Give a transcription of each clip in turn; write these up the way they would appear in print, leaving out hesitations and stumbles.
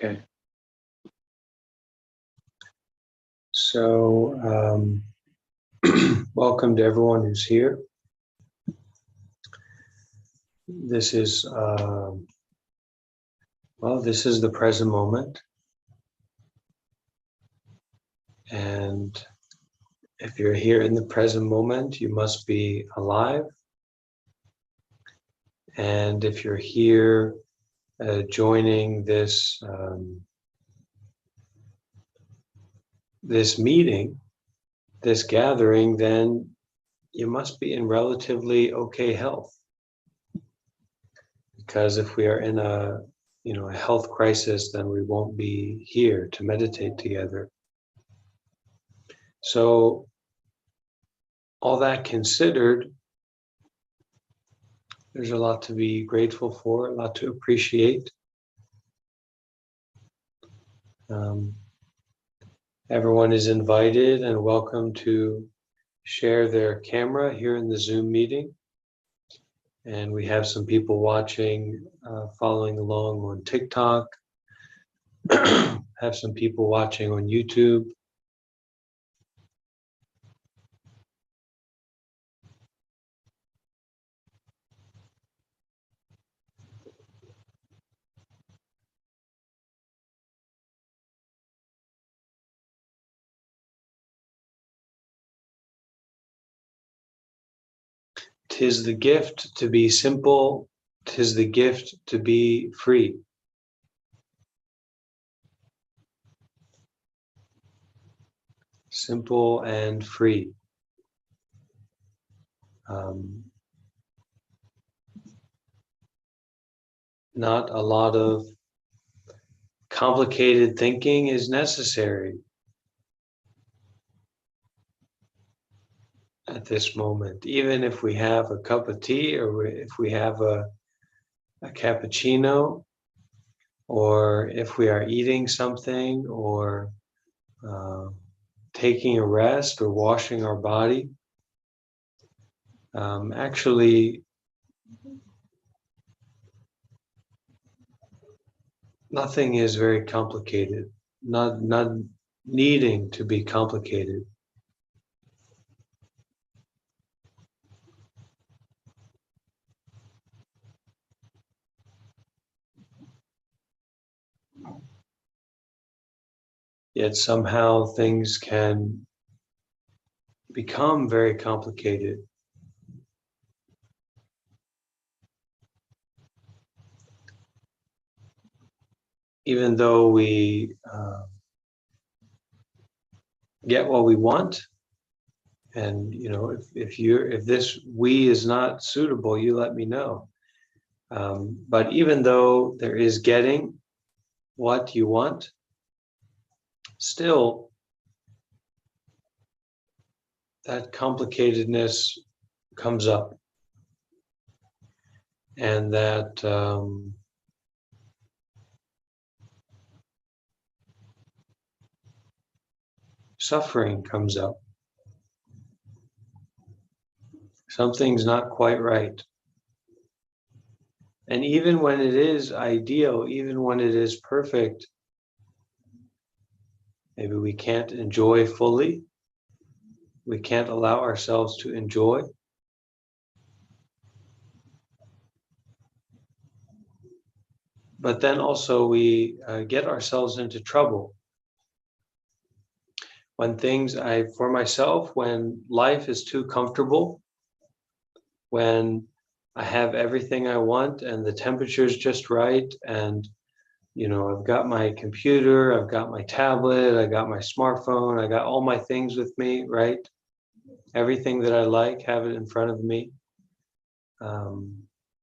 Okay. So, welcome to everyone who's here. This is, this is the present moment. And if you're here in the present moment, you must be alive. And if you're here joining this, this meeting, this gathering, then you must be in relatively okay health. Because if we are in a health crisis, then we won't be here to meditate together. So all that considered, there's a lot to be grateful for, a lot to appreciate. Everyone is invited and welcome to share their camera here in the Zoom meeting. And we have some people watching, following along on TikTok, have some people watching on YouTube. "'Tis the gift to be simple, 'tis the gift to be free." Simple and free. Not a lot of complicated thinking is necessary at this moment. Even if we have a cup of tea, or if we have a cappuccino, or if we are eating something, or taking a rest, or washing our body, actually nothing is very complicated, not needing to be complicated. Yet somehow things can become very complicated. Even though we get what we want, and if this "we" is not suitable, you let me know. But even though there is getting what you want, still that complicatedness comes up, and that suffering comes up. Something's not quite right. And even when it is ideal, even when it is perfect, maybe we can't enjoy fully. We can't allow ourselves to enjoy. But then also we get ourselves into trouble. When for myself, when life is too comfortable, when I have everything I want and the temperature's just right, and I've got my computer, I've got my tablet, I got my smartphone, I got all my things with me, right? Everything that I like, have it in front of me.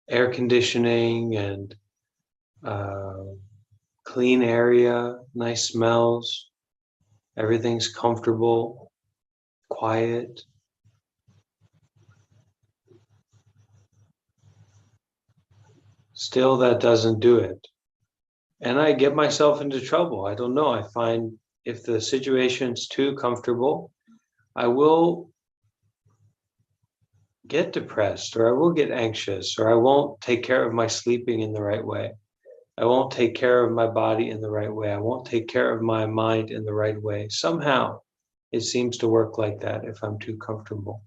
Air conditioning and clean area, nice smells, everything's comfortable, quiet. Still, that doesn't do it. And I get myself into trouble. I don't know. I find if the situation's too comfortable, I will get depressed, or I will get anxious, or I won't take care of my sleeping in the right way. I won't take care of my body in the right way. I won't take care of my mind in the right way. Somehow it seems to work like that if I'm too comfortable.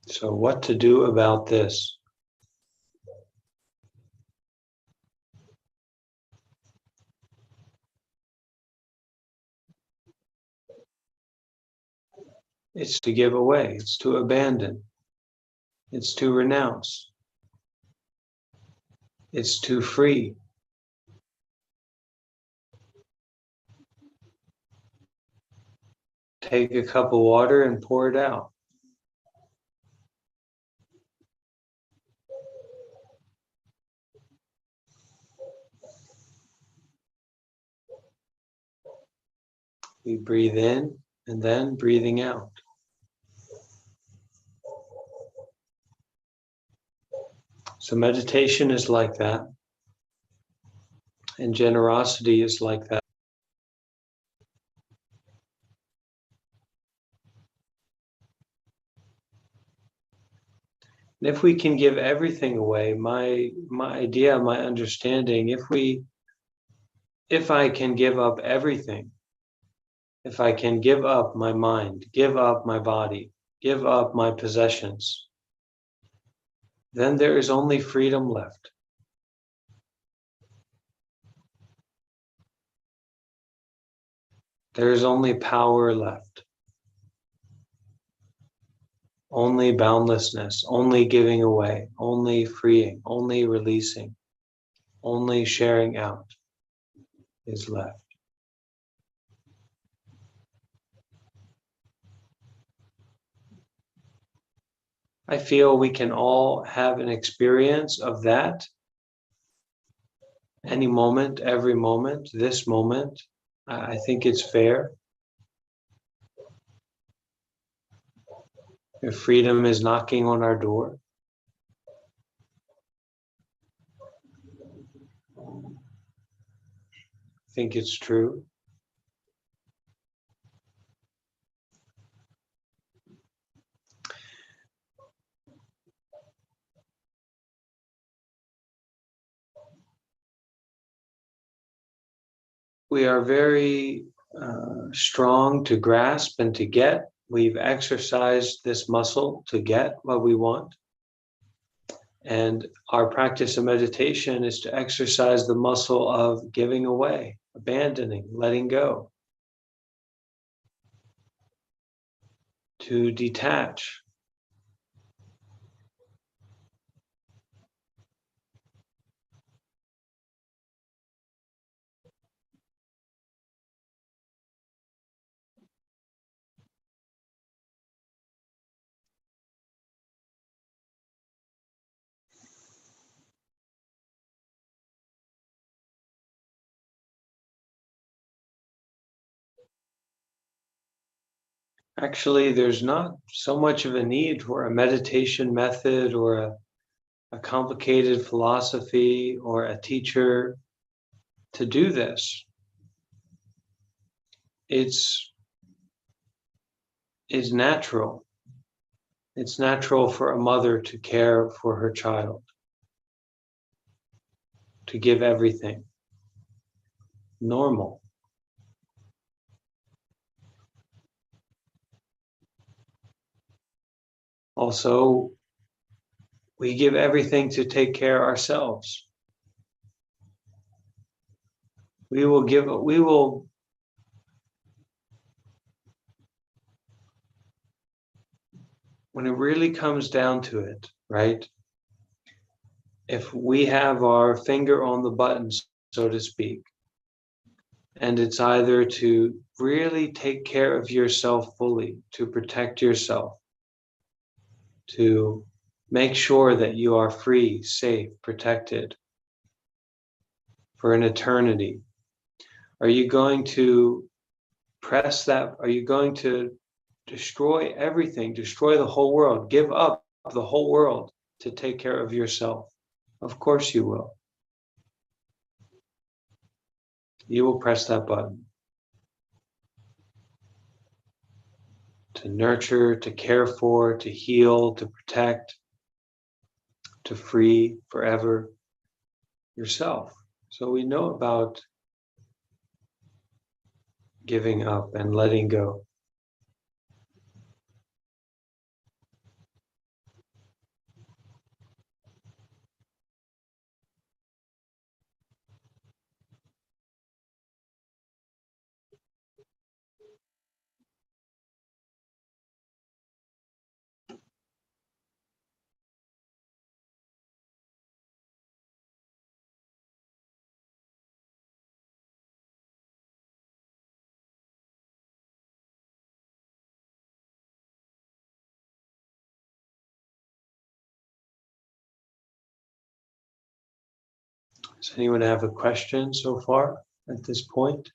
So what to do about this? It's to give away. It's to abandon. It's to renounce. It's to free. Take a cup of water and pour it out. We breathe in and then breathing out. So meditation is like that, and generosity is like that. And if we can give everything away, my idea, my understanding, if I can give up everything, if I can give up my mind, give up my body, give up my possessions, then there is only freedom left. There is only power left. Only boundlessness, only giving away, only freeing, only releasing, only sharing out is left. I feel we can all have an experience of that any moment, every moment, this moment. I think it's fair. If freedom is knocking on our door, I think it's true. We are very strong to grasp and to get. We've exercised this muscle to get what we want. And our practice of meditation is to exercise the muscle of giving away, abandoning, letting go, to detach. Actually, there's not so much of a need for a meditation method or a complicated philosophy or a teacher to do this. It's natural. It's natural for a mother to care for her child, to give everything. Normal. Also, we give everything to take care of ourselves. We will when it really comes down to it, right? If we have our finger on the button, so to speak, and it's either to really take care of yourself fully, to protect yourself, to make sure that you are free, safe, protected for an eternity. Are you going to press that? Are you going to destroy everything, destroy the whole world, give up the whole world to take care of yourself? Of course you will. You will press that button. to nurture, to care for, to heal, to protect, to free forever yourself. So we know about giving up and letting go. Does anyone have a question so far at this point?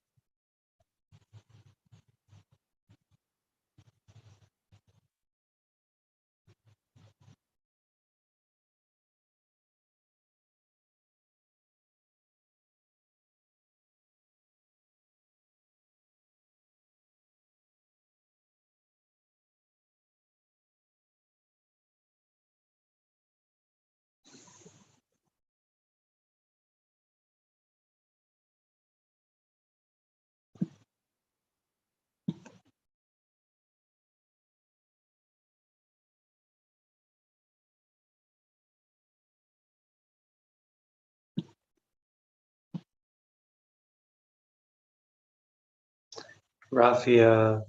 Raffia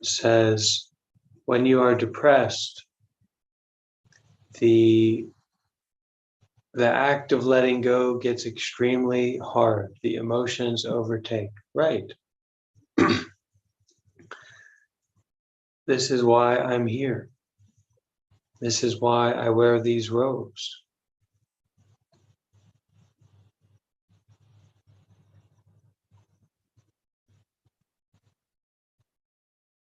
says, when you are depressed, the act of letting go gets extremely hard. The emotions overtake. Right. This is why I'm here. This is why I wear these robes.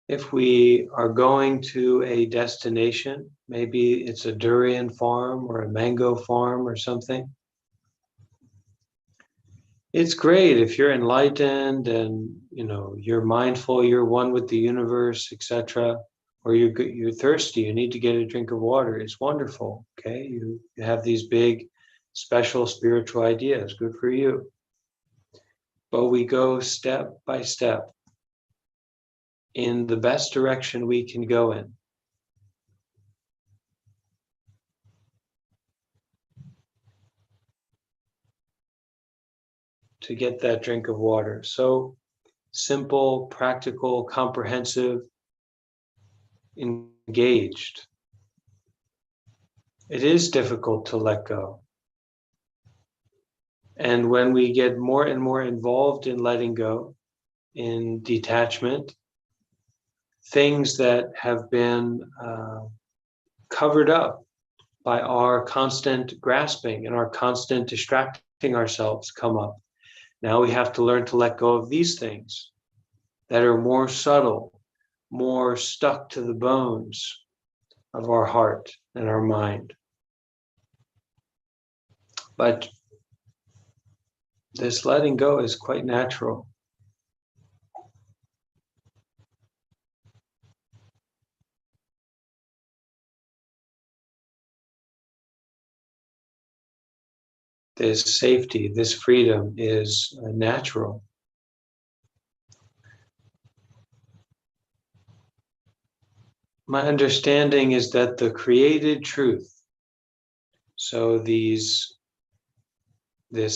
If we are going to a destination, maybe it's a durian farm or a mango farm or something, it's great if you're enlightened and you're mindful, you're one with the universe, etc. Or you're thirsty, you need to get a drink of water. It's wonderful. Okay, you have these big, special spiritual ideas. Good for you. But we go step by step in the best direction we can go in. To get that drink of water. So simple, practical, comprehensive, engaged. It is difficult to let go. And when we get more and more involved in letting go, in detachment, things that have been covered up by our constant grasping and our constant distracting ourselves come up. Now we have to learn to let go of these things that are more subtle, more stuck to the bones of our heart and our mind. But this letting go is quite natural. This safety, this freedom is natural. My understanding is that the created truth, so this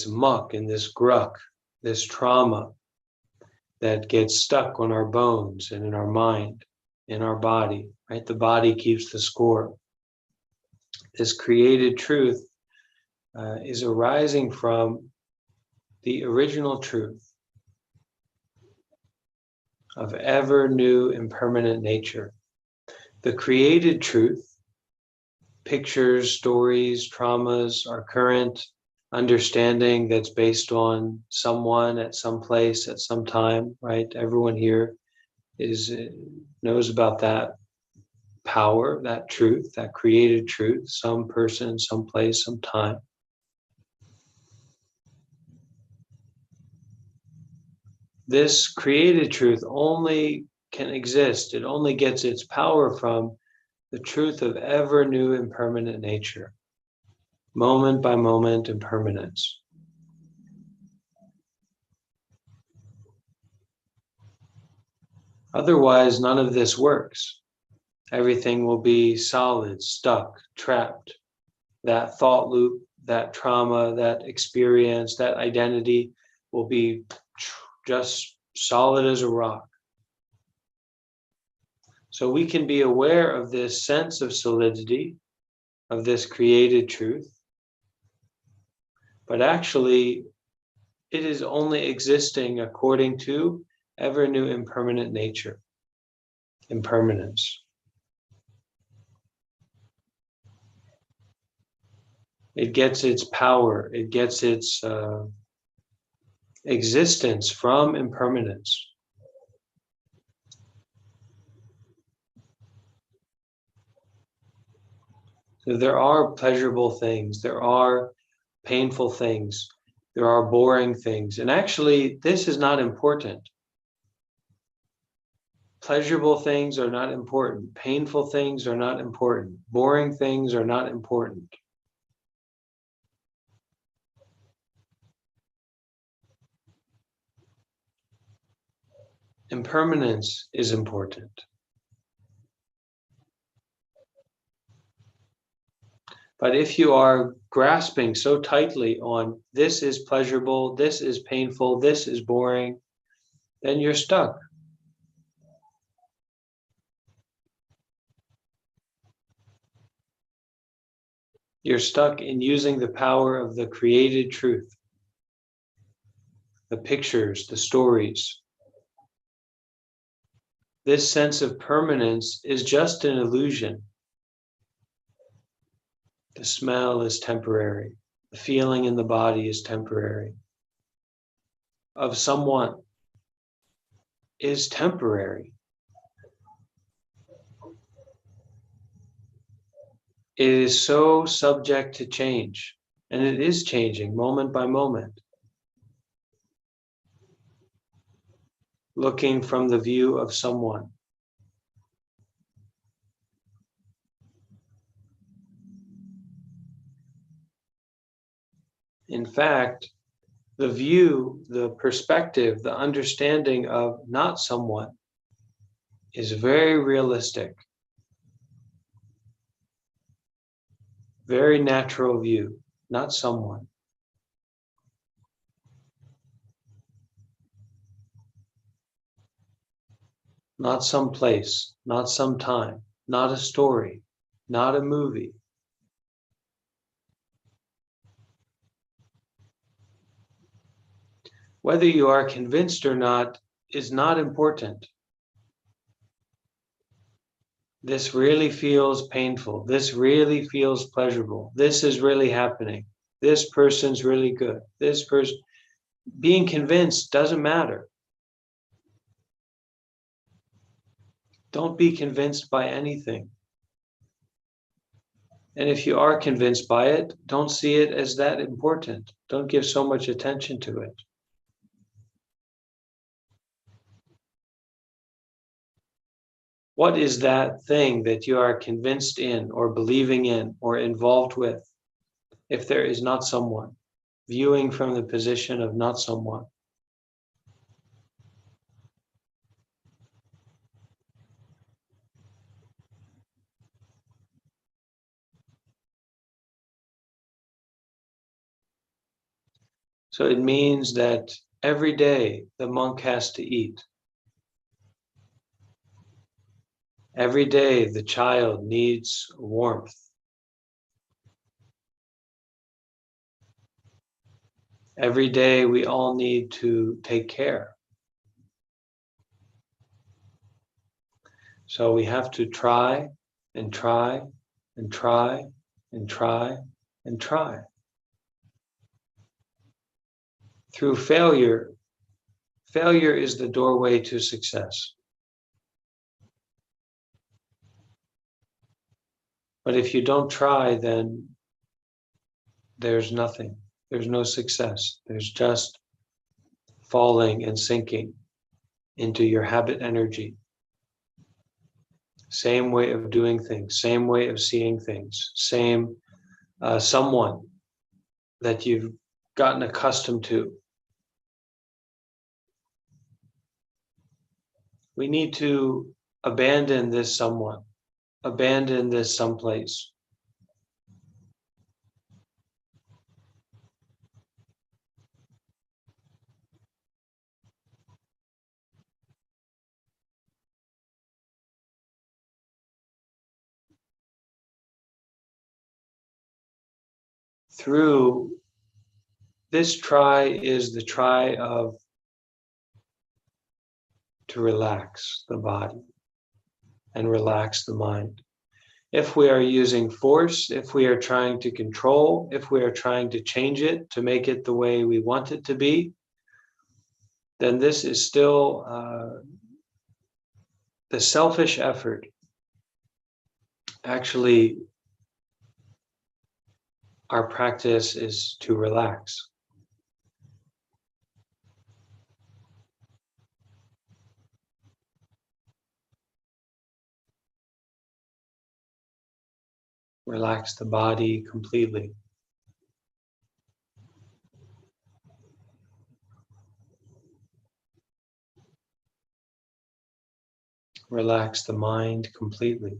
muck and this gruck, this trauma that gets stuck on our bones and in our mind, in our body, right? The body keeps the score. This created truth is arising from the original truth of ever new impermanent nature. The created truth, pictures, stories, traumas, our current understanding that's based on someone at some place at some time, right? Everyone here knows about that power, that truth, that created truth, some person, some place, some time. This created truth only can exist. It only gets its power from the truth of ever new impermanent nature, moment by moment impermanence. Otherwise, none of this works. Everything will be solid, stuck, trapped. That thought loop, that trauma, that experience, that identity will be just solid as a rock. So we can be aware of this sense of solidity, of this created truth, but actually it is only existing according to ever new impermanent nature, impermanence. It gets its power, it gets its existence from impermanence. So there are pleasurable things, there are painful things, there are boring things, and actually this is not important. Pleasurable things are not important, painful things are not important, boring things are not important. Impermanence is important. But if you are grasping so tightly on this is pleasurable, this is painful, this is boring, then you're stuck. You're stuck in using the power of the created truth, the pictures, the stories. This sense of permanence is just an illusion. The smell is temporary. The feeling in the body is temporary. Of someone is temporary. It is so subject to change, and it is changing moment by moment. Looking from the view of someone. In fact, the view, the perspective, the understanding of not someone is very realistic. Very natural view, not someone. Not some place, not some time, not a story, not a movie. Whether you are convinced or not is not important. This really feels painful. This really feels pleasurable. This is really happening. This person's really good. This person, being convinced doesn't matter. Don't be convinced by anything. And if you are convinced by it, don't see it as that important. Don't give so much attention to it. What is that thing that you are convinced in or believing in or involved with if there is not someone, viewing from the position of not someone? So it means that every day the monk has to eat. Every day the child needs warmth. Every day we all need to take care. So we have to try and try and try and try and try. Through failure, failure is the doorway to success. But if you don't try, then there's nothing. There's no success. There's just falling and sinking into your habit energy. same way of doing things, same way of seeing things, same someone that you've gotten accustomed to. We need to abandon this someone, abandon this someplace. Through this try is the try of to relax the body and relax the mind. If we are using force, if we are trying to control, if we are trying to change it to make it the way we want it to be, then this is still the selfish effort. Actually, our practice is to relax. Relax the body completely. Relax the mind completely.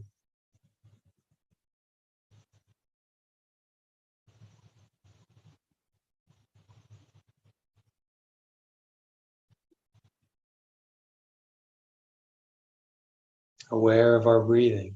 Aware of our breathing.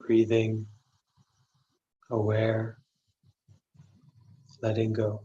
Breathing, aware, letting go.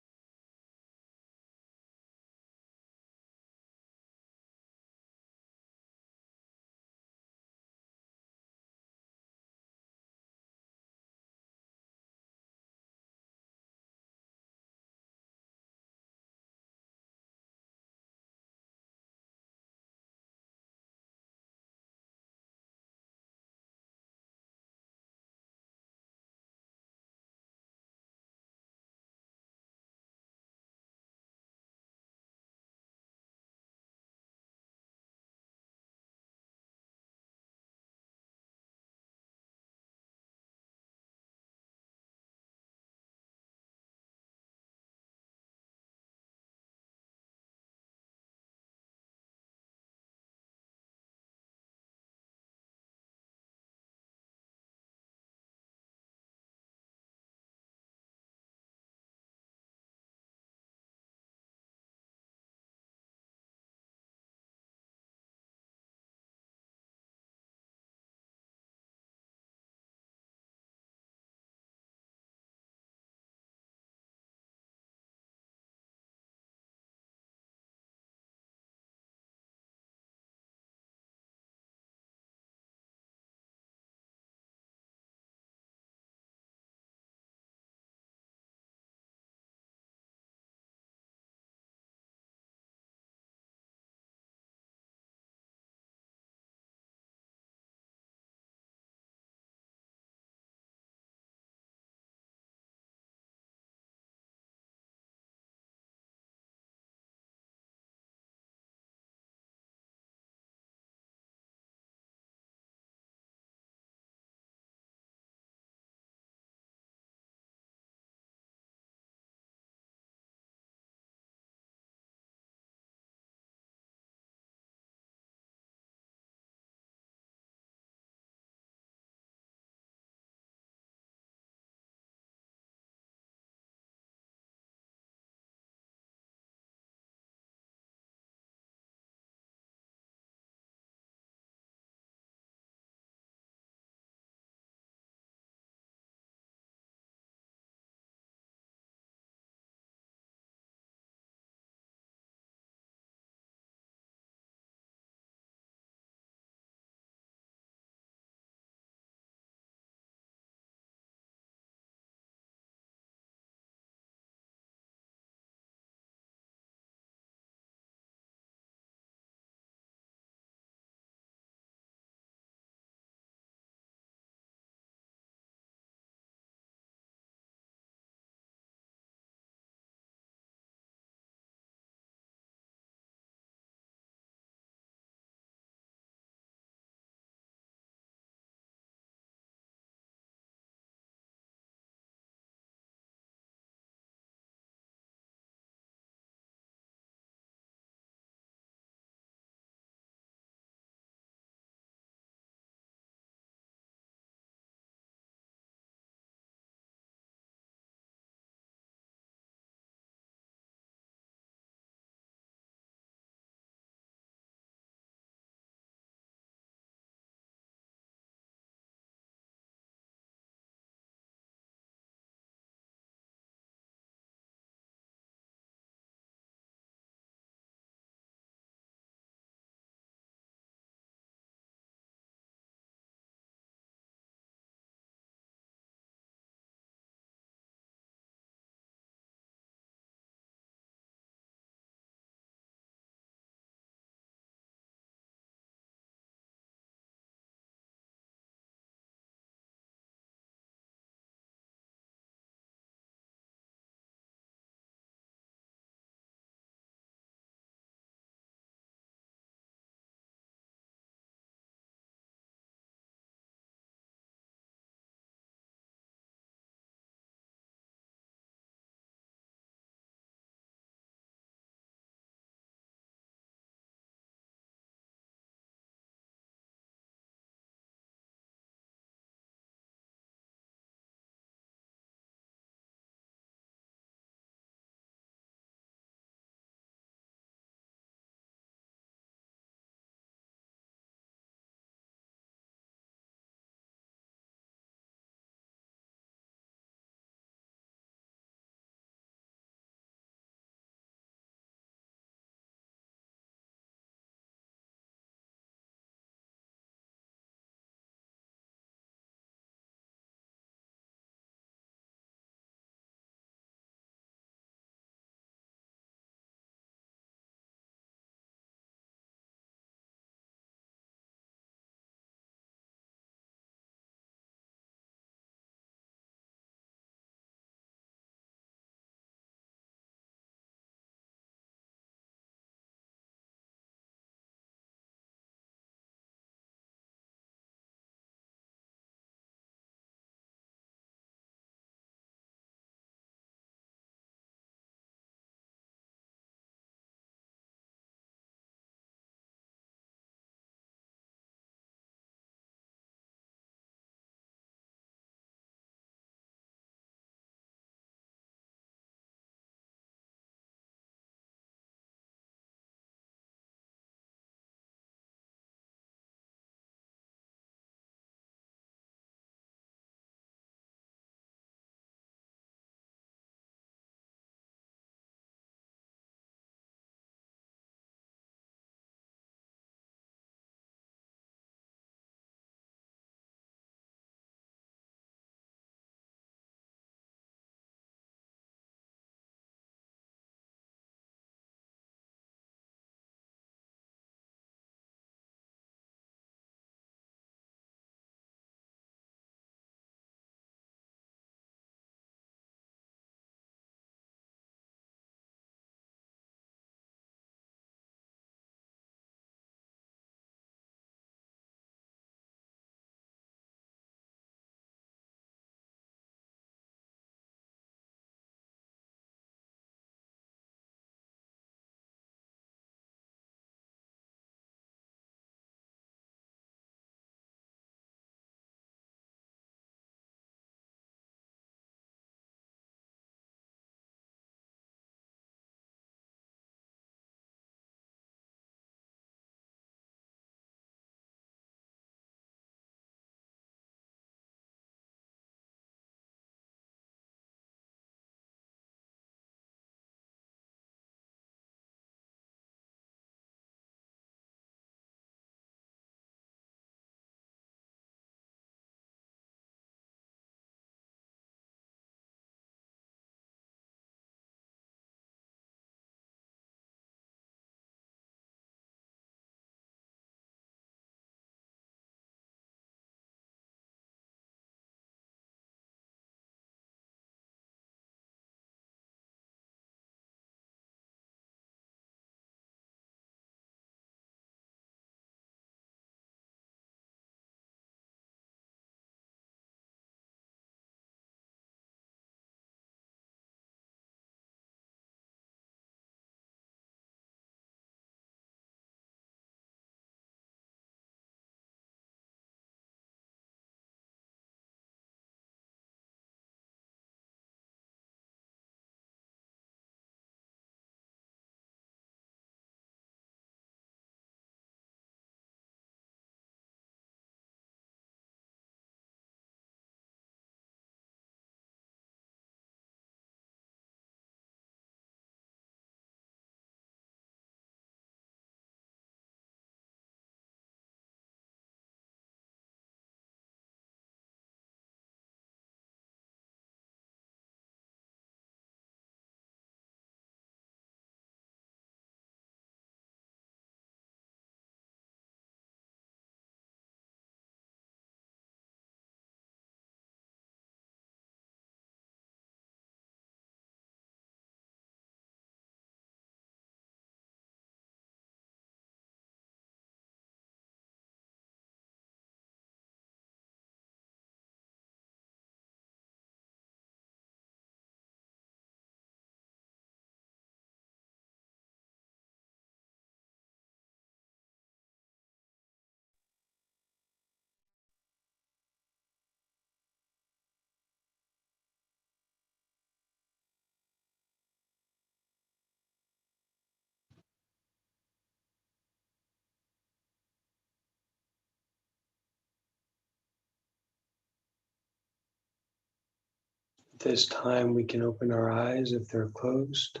This time we can open our eyes if they're closed.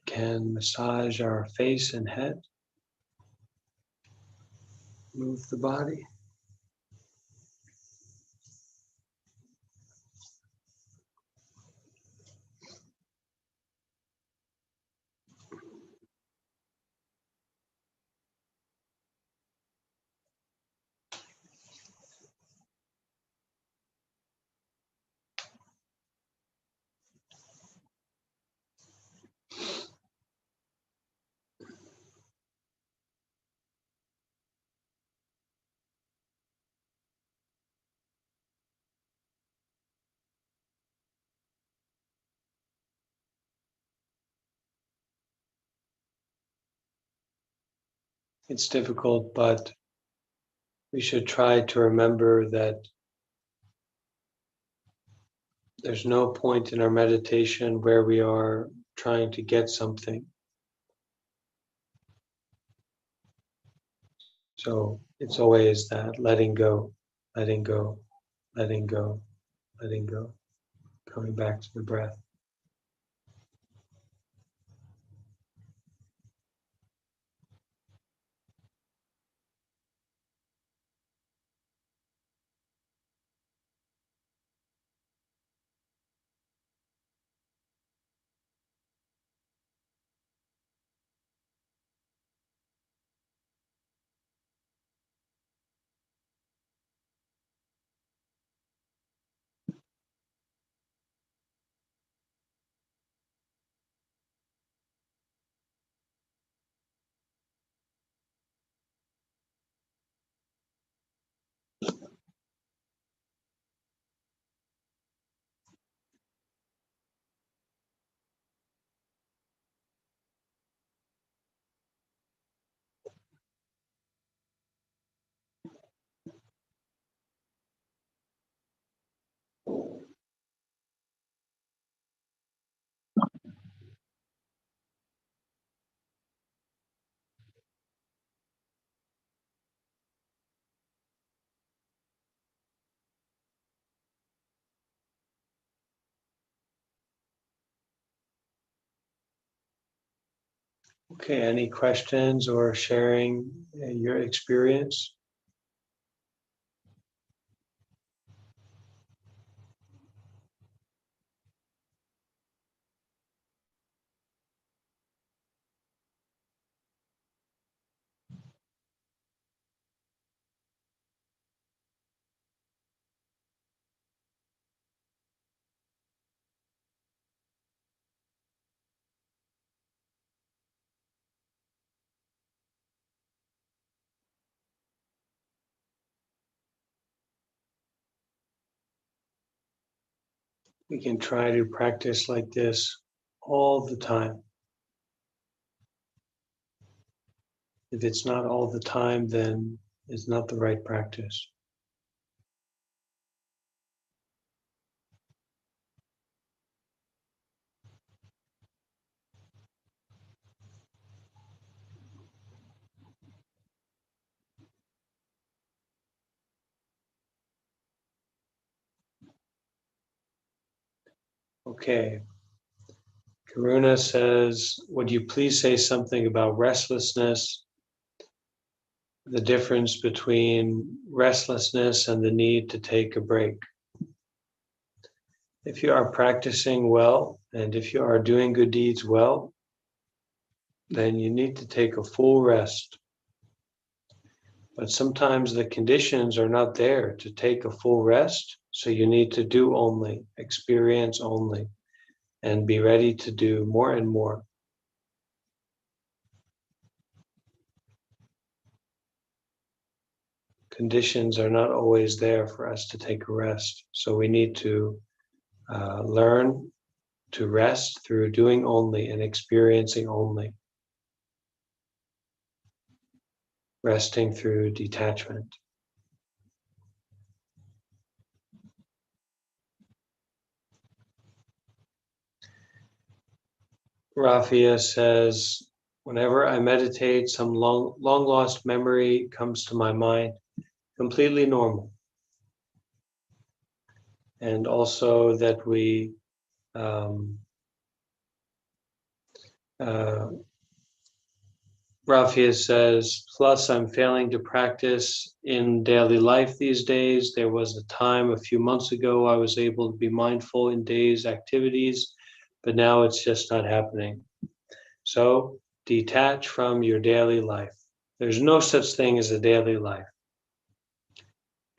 Can massage our face and head. Move the body. It's difficult, but we should try to remember that there's no point in our meditation where we are trying to get something. So it's always that letting go, letting go, letting go, letting go, coming back to the breath. Okay, any questions or sharing your experience? We can try to practice like this all the time. If it's not all the time, then it's not the right practice. Okay. Karuna says, would you please say something about restlessness, the difference between restlessness and the need to take a break? If you are practicing well, and if you are doing good deeds well, then you need to take a full rest. But sometimes the conditions are not there to take a full rest, so you need to do only, experience only, and be ready to do more and more. Conditions are not always there for us to take a rest, so we need to learn to rest through doing only and experiencing only. Resting through detachment. Rafia says, whenever I meditate, some long lost memory comes to my mind, completely normal. and also that we Rafia says, plus I'm failing to practice in daily life these days. There was a time a few months ago I was able to be mindful in days activities, but now it's just not happening. So detach from your daily life. There's no such thing as a daily life.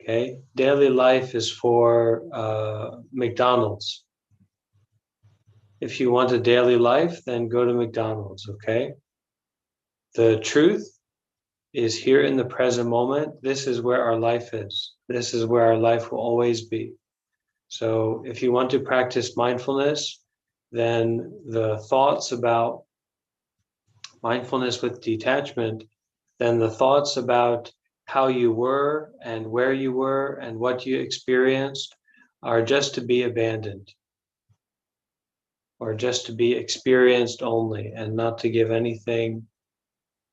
Okay, daily life is for McDonald's. If you want a daily life, then go to McDonald's, okay? The truth is here in the present moment. This is where our life is. This is where our life will always be. So if you want to practice mindfulness, then the thoughts about mindfulness with detachment, then the thoughts about how you were and where you were and what you experienced are just to be abandoned, or just to be experienced only, and not to give anything,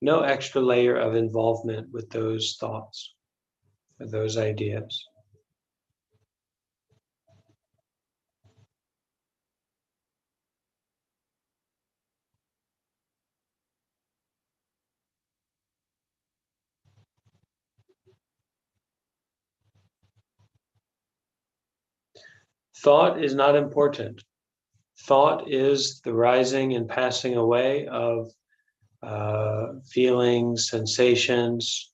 no extra layer of involvement with those thoughts, with those ideas. Thought is not important. Thought is the rising and passing away of feelings, sensations,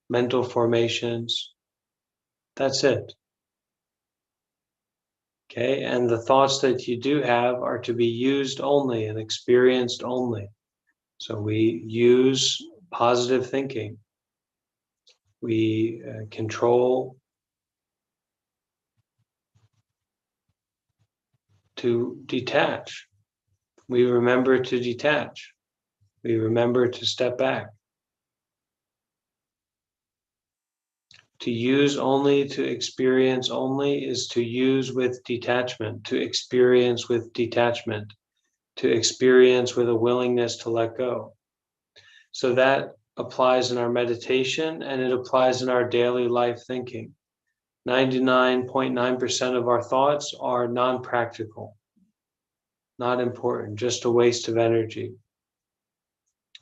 mental formations. That's it. Okay, and the thoughts that you do have are to be used only and experienced only. So we use positive thinking. We control to detach. We remember to detach. We remember to step back. To use only, to experience only is to use with detachment, to experience with detachment, to experience with a willingness to let go. So that applies in our meditation, and it applies in our daily life thinking. 99.9% of our thoughts are non-practical, not important, just a waste of energy.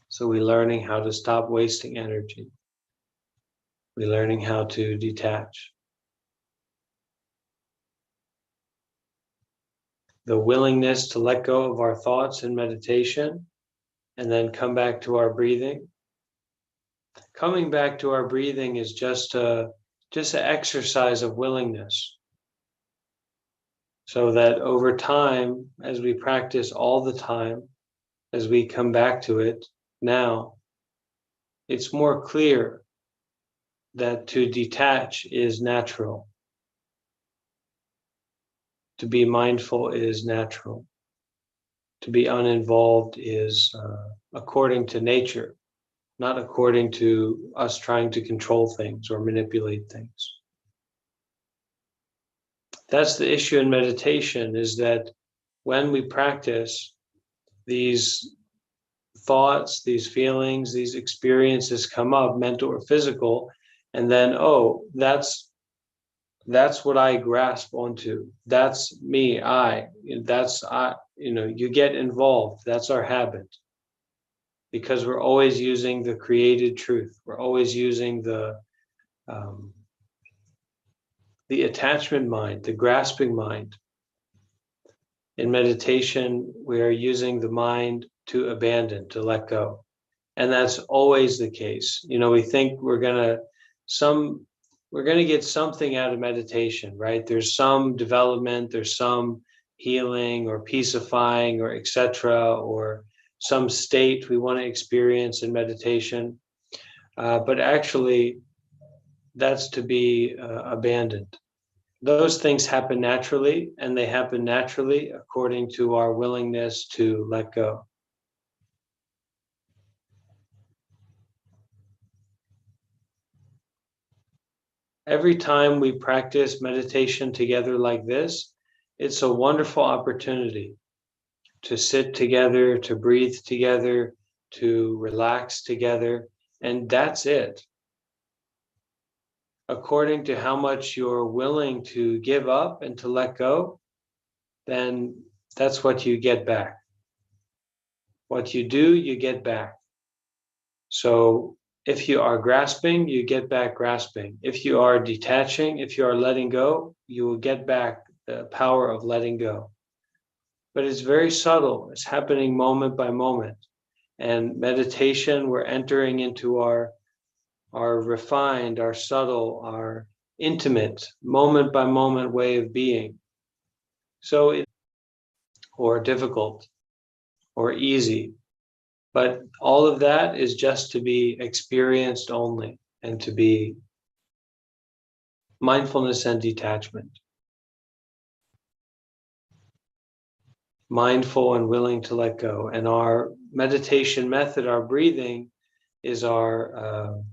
So we're learning how to stop wasting energy. We're learning how to detach. The willingness to let go of our thoughts in meditation and then come back to our breathing. Coming back to our breathing is just an exercise of willingness. So that over time, as we practice all the time, as we come back to it now, it's more clear that to detach is natural. To be mindful is natural. To be uninvolved is according to nature, not according to us trying to control things or manipulate things. That's the issue in meditation, is that when we practice, these thoughts, these feelings, these experiences come up, mental or physical, and then, oh, that's what I grasp onto. That's me, that's I, you get involved. That's our habit. Because we're always using the created truth. We're always using the attachment mind, the grasping mind. In meditation, we are using the mind to abandon, to let go. And that's always the case. We think we're going to get something out of meditation, right? There's some development, there's some healing or peacifying or etc., or some state we want to experience in meditation. But actually, that's to be abandoned. Those things happen naturally, and they happen naturally according to our willingness to let go. Every time we practice meditation together like this, it's a wonderful opportunity to sit together, to breathe together, to relax together, and that's it. according to how much you're willing to give up and to let go, then that's what you get back. What you do, you get back. So if you are grasping, you get back grasping. If you are detaching, if you are letting go, you will get back the power of letting go. But it's very subtle. It's happening moment by moment. And meditation, we're entering into our refined, our subtle, our intimate, moment by moment way of being. So it, or difficult or easy, but all of that is just to be experienced only and to be mindfulness and detachment. Mindful and willing to let go. And our meditation method, our breathing, is our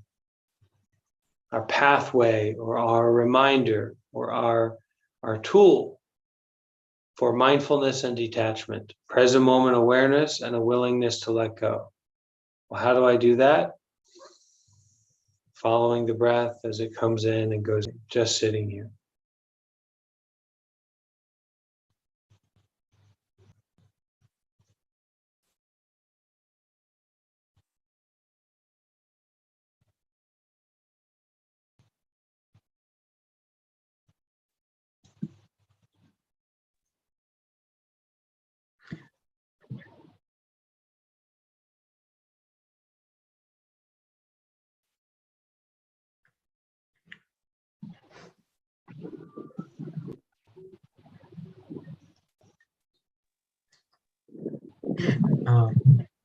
pathway or our reminder or our tool for mindfulness and detachment, present moment awareness and a willingness to let go. Well, how do I do that? Following the breath as it comes in and goes, just sitting here.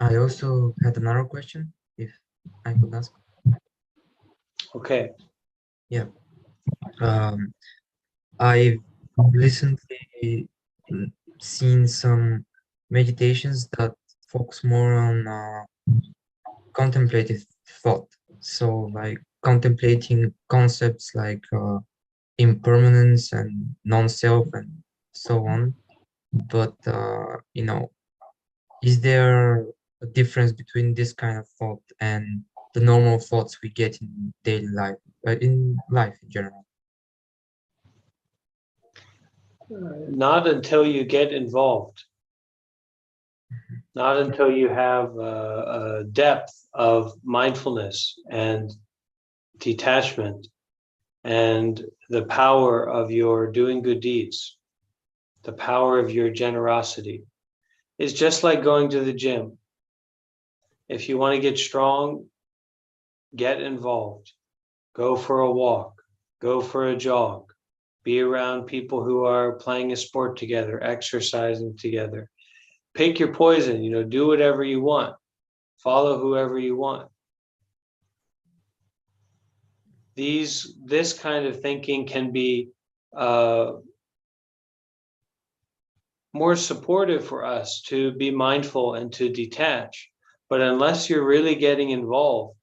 I also had another question, if I could ask. Okay. Yeah. I've recently seen some meditations that focus more on contemplative thought. So, like contemplating concepts like impermanence and non-self and so on. But is there a difference between this kind of thought and the normal thoughts we get in daily life, in life in general? Not until you get involved. Not until you have a depth of mindfulness and detachment and the power of your doing good deeds, the power of your generosity. It's just like going to the gym. If you want to get strong, get involved. Go for a walk, go for a jog, be around people who are playing a sport together, exercising together. Pick your poison, do whatever you want. Follow whoever you want. This kind of thinking can be more supportive for us to be mindful and to detach. But unless you're really getting involved,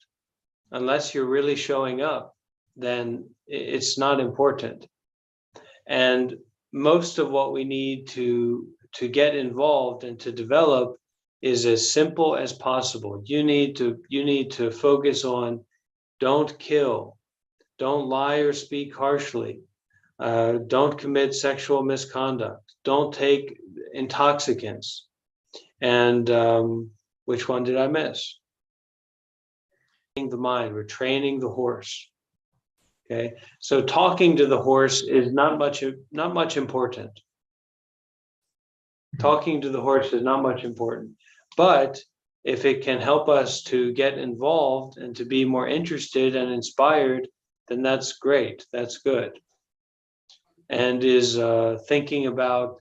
unless you're really showing up, then it's not important. And most of what we need to get involved and to develop is as simple as possible. You need to focus on don't kill, don't lie or speak harshly, don't commit sexual misconduct, don't take intoxicants. And which one did I miss? The mind, we're training the horse. Okay, so talking to the horse is not much important. Talking to the horse is not much important, but if it can help us to get involved and to be more interested and inspired, then that's great. That's good. And is thinking about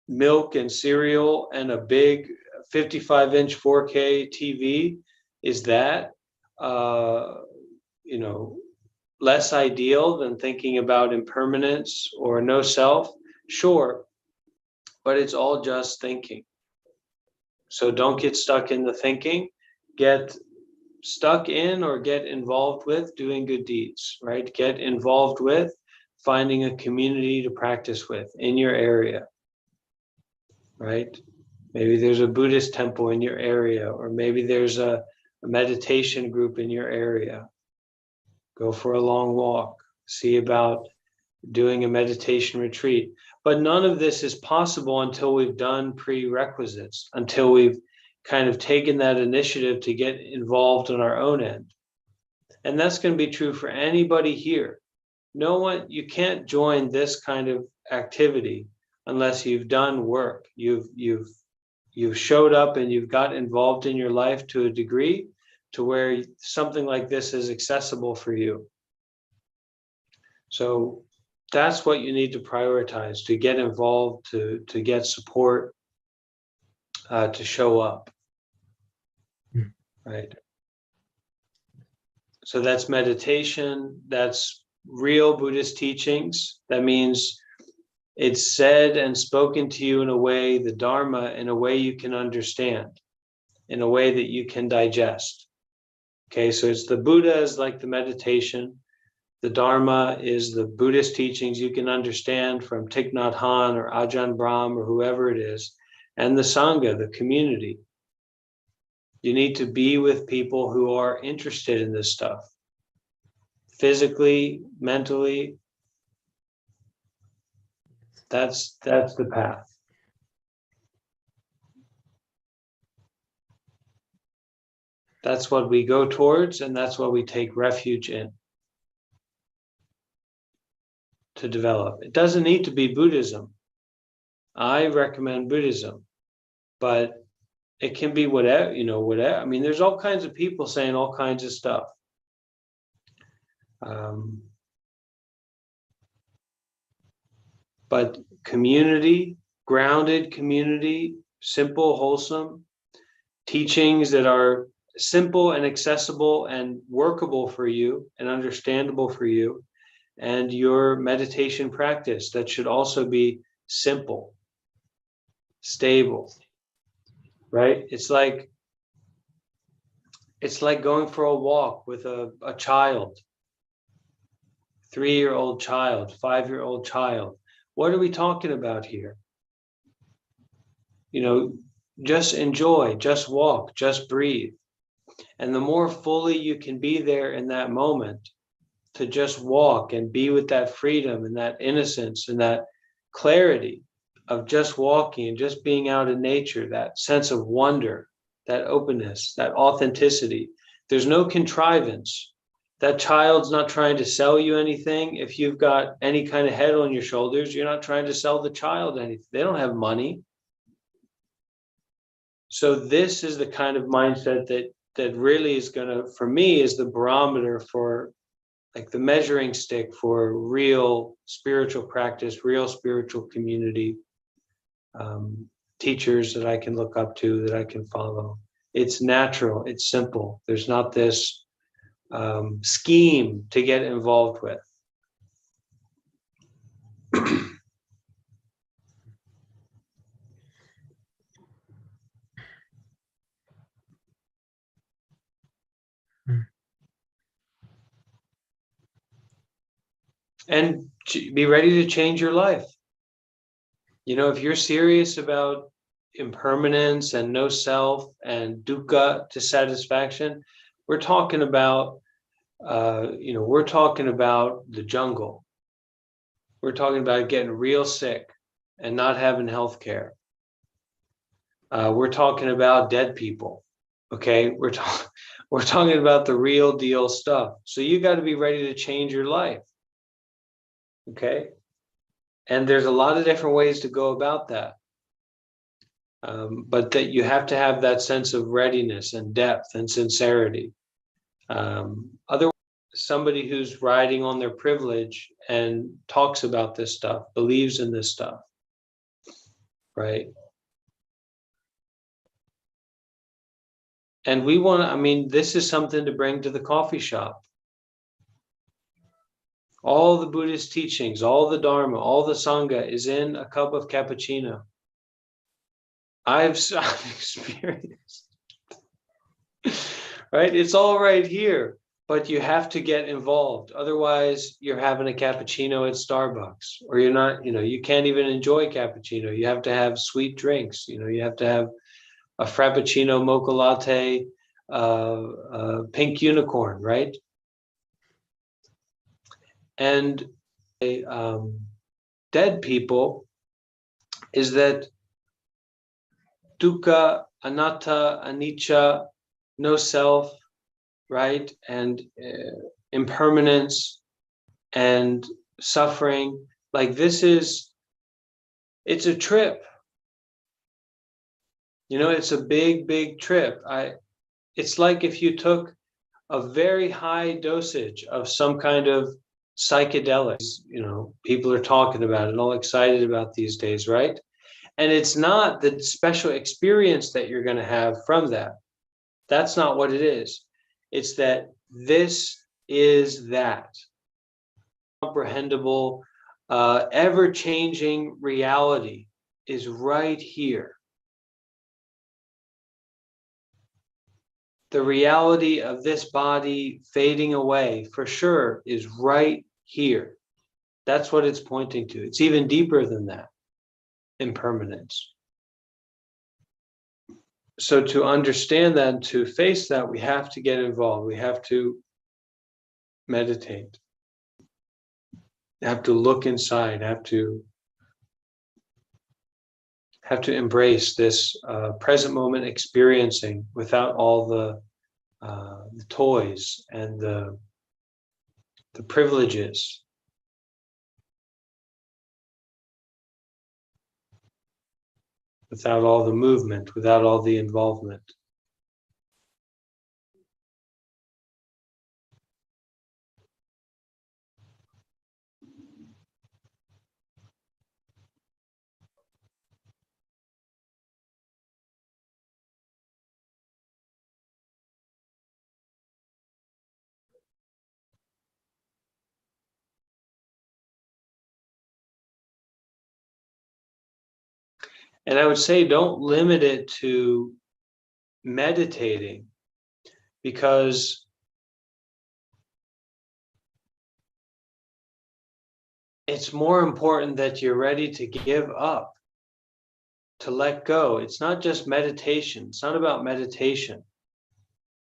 milk and cereal and a big 55-inch 4K TV, is that less ideal than thinking about impermanence or no self? Sure, but it's all just thinking. So don't get stuck in the thinking. Get stuck in or get involved with doing good deeds, right? Get involved with finding a community to practice with in your area, right? Maybe there's a Buddhist temple in your area, or maybe there's a meditation group in your area. go for a long walk, see about doing a meditation retreat. But none of this is possible until we've done prerequisites, until we've kind of taken that initiative to get involved on our own end. And that's going to be true for anybody here. No one, you can't join this kind of activity unless you've done work. You've showed up and you've got involved in your life to a degree to where something like this is accessible for you. So that's what you need to prioritize, to get involved, to get support, to show up, right? So that's meditation, that's real Buddhist teachings. That means it's said and spoken to you in a way, the Dharma, in a way you can understand, in a way that you can digest. Okay, so it's the Buddha is like the meditation. The Dharma is the Buddhist teachings you can understand from Thich Nhat Hanh or Ajahn Brahm or whoever it is. And the Sangha, the community. You need to be with people who are interested in this stuff. Physically, mentally. That's the path. That's what we go towards, and that's what we take refuge in to develop. It doesn't need to be Buddhism. I recommend Buddhism, but it can be whatever, whatever. I mean, there's all kinds of people saying all kinds of stuff. But community, grounded community, simple, wholesome, teachings that are simple and accessible and workable for you and understandable for you, and your meditation practice that should also be simple, stable, right? It's like going for a walk with a child, 3-year-old child, 5-year-old child. What are we talking about here? Just enjoy, just walk, just breathe. And the more fully you can be there in that moment, to just walk and be with that freedom and that innocence and that clarity of just walking and just being out in nature, that sense of wonder, that openness, that authenticity. There's no contrivance. That child's not trying to sell you anything. If you've got any kind of head on your shoulders, you're not trying to sell the child anything. They don't have money. So this is the kind of mindset that really is going to, for me, is the barometer for, like, the measuring stick for real spiritual practice, real spiritual community, teachers that I can look up to, that I can follow. It's natural, it's simple. There's not this scheme to get involved with. And be ready to change your life. If you're serious about impermanence and no self and dukkha, dissatisfaction, we're talking about, we're talking about the jungle. We're talking about getting real sick and not having health care. We're talking about dead people. Okay, we're talking about the real deal stuff. So you got to be ready to change your life. Okay, and there's a lot of different ways to go about that, but that you have to have that sense of readiness and depth and sincerity. Otherwise, somebody who's riding on their privilege and talks about this stuff, believes in this stuff, right? And we want, this is something to bring to the coffee shop. All the Buddhist teachings, all the Dharma, all the Sangha is in a cup of cappuccino. I've experienced, right? It's all right here, but you have to get involved. Otherwise, you're having a cappuccino at Starbucks, or you're not, you can't even enjoy cappuccino. You have to have sweet drinks. You have to have a Frappuccino, mocha latte, pink unicorn, right? And dead people is that dukkha, anatta, anicca, no self, right? And impermanence and suffering. Like this it's a trip. You know, it's a big, big trip. It's like if you took a very high dosage of some kind of psychedelics, you know, people are talking about it, all excited about these days, right? And it's not the special experience that you're going to have from that. That's not what it is. It's that this is that comprehensible, ever-changing reality is right here. The reality of this body fading away, for sure, is right here. That's what it's pointing to. It's even deeper than that, impermanence. So to understand that and to face that, we have to get involved. We have to meditate. Have to look inside. Have to embrace this present moment experiencing without all the toys and the privileges. Without all the movement, without all the involvement. And I would say don't limit it to meditating, because it's more important that you're ready to give up, to let go. It's not just meditation. It's not about meditation.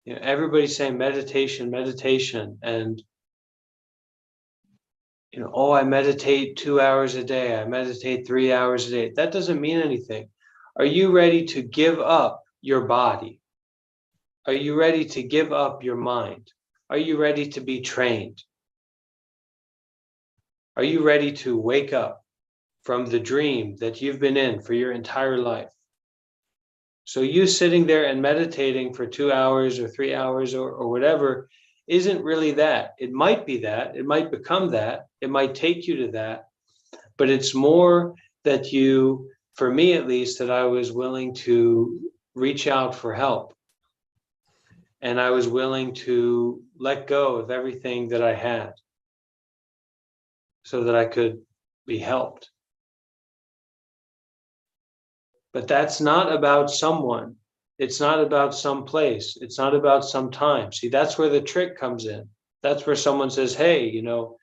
You know, everybody's saying meditation, meditation, and you know, oh, I meditate 2 hours a day. I meditate 3 hours a day. That doesn't mean anything. Are you ready to give up your body? Are you ready to give up your mind? Are you ready to be trained? Are you ready to wake up from the dream that you've been in for your entire life? So you sitting there and meditating for 2 hours or 3 hours or whatever isn't really that. It might be that. It might become that. It might take you to that. But it's more that you, for me at least, that I was willing to reach out for help. And I was willing to let go of everything that I had so that I could be helped. But that's not about someone. It's not about some place. It's not about some time. See, that's where the trick comes in. That's where someone says, hey, you know,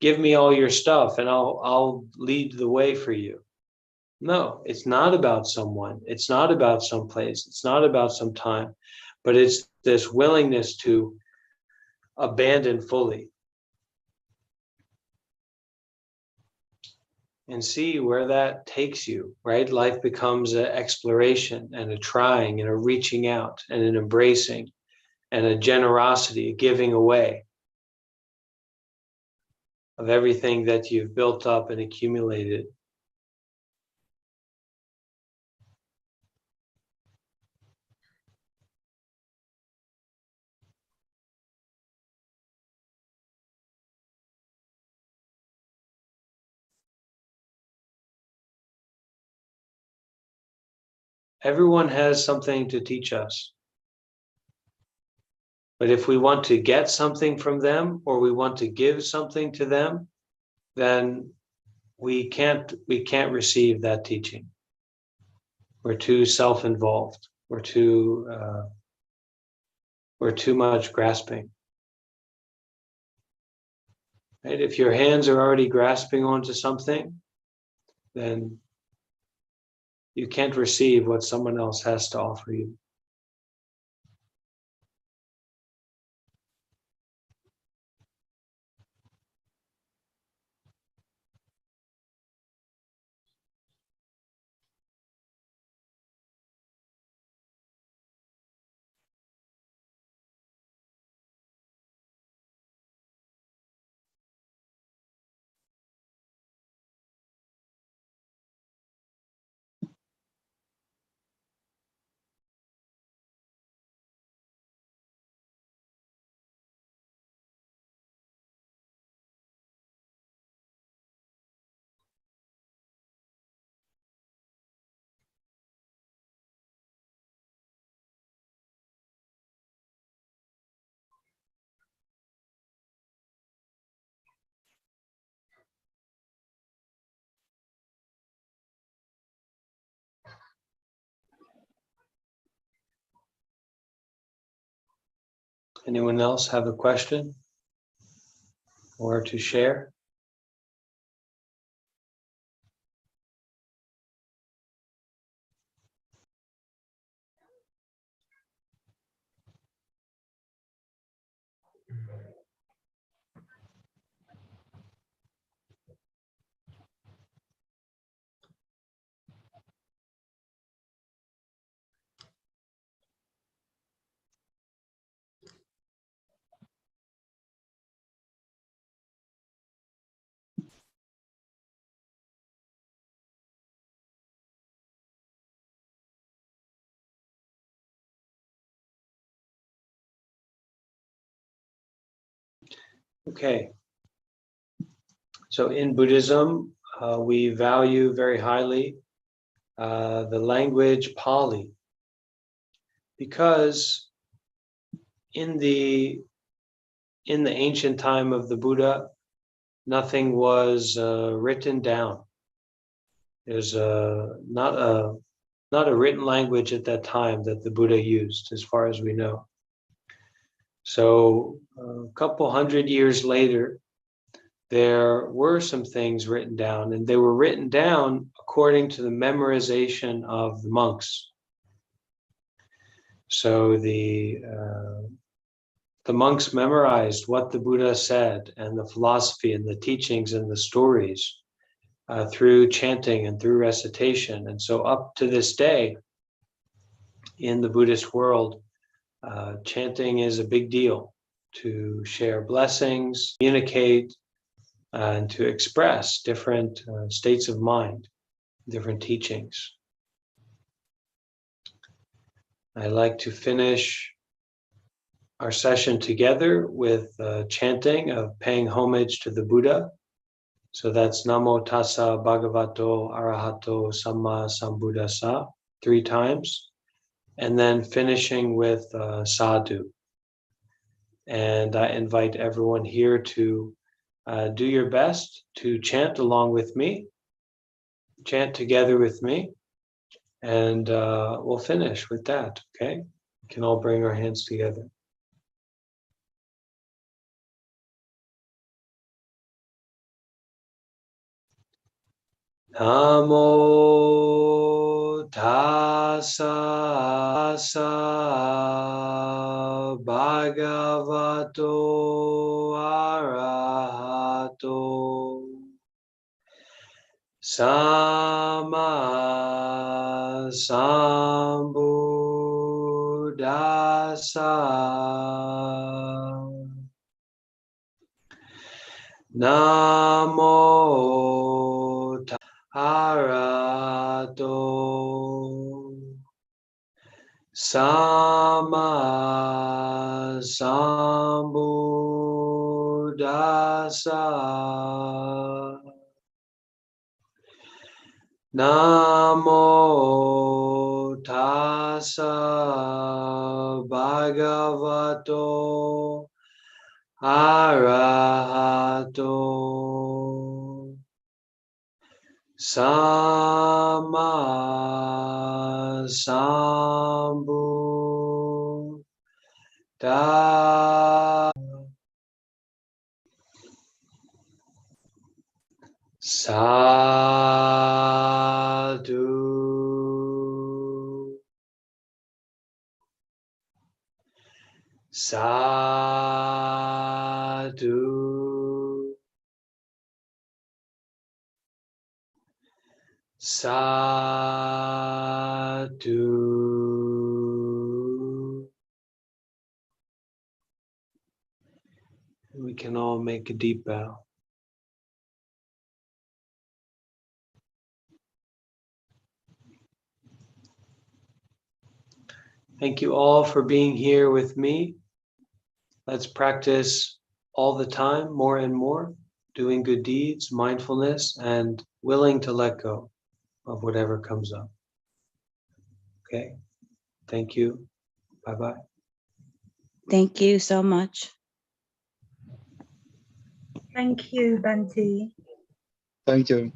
give me all your stuff and I'll lead the way for you. No, it's not about someone. It's not about some place. It's not about some time, but it's this willingness to abandon fully and see where that takes you, right? Life becomes an exploration and a trying and a reaching out and an embracing and a generosity, a giving away of everything that you've built up and accumulated. Everyone has something to teach us. But if we want to get something from them or we want to give something to them, then we can't receive that teaching. We're too self-involved. We're too much grasping. Right? If your hands are already grasping onto something, then you can't receive what someone else has to offer you. Anyone else have a question or to share? Okay. So in Buddhism, we value very highly the language Pali, because in the ancient time of the Buddha, nothing was written down. There's not a written language at that time that the Buddha used, as far as we know. So a couple hundred years later, there were some things written down, and they were written down according to the memorization of the monks. So the monks memorized what the Buddha said, and the philosophy and the teachings and the stories through chanting and through recitation. And so up to this day, in the Buddhist world, chanting is a big deal, to share blessings, communicate, and to express different states of mind, different teachings. I like to finish our session together with chanting of paying homage to the Buddha. So that's Namo Tassa Bhagavato Arahato Samma Sambuddhassa 3 times, and then finishing with sadhu. And I invite everyone here to do your best to chant along with me, chant together with me, and we'll finish with that, okay? We can all bring our hands together. Namo Tassa Bhagavato Arahato Samma Sambuddhassa. Namo Arahato Samma Sambuddhassa. Namo Tassa Bhagavato Arahato Samma Sambuddhassa. Sadhu. Sadhu. Sadhu. We can all make a deep bow. Thank you all for being here with me. Let's practice all the time, more and more, doing good deeds, mindfulness, and willing to let go of whatever comes up. Okay, thank you. Bye-bye. Thank you so much. Thank you, Bhante. Thank you.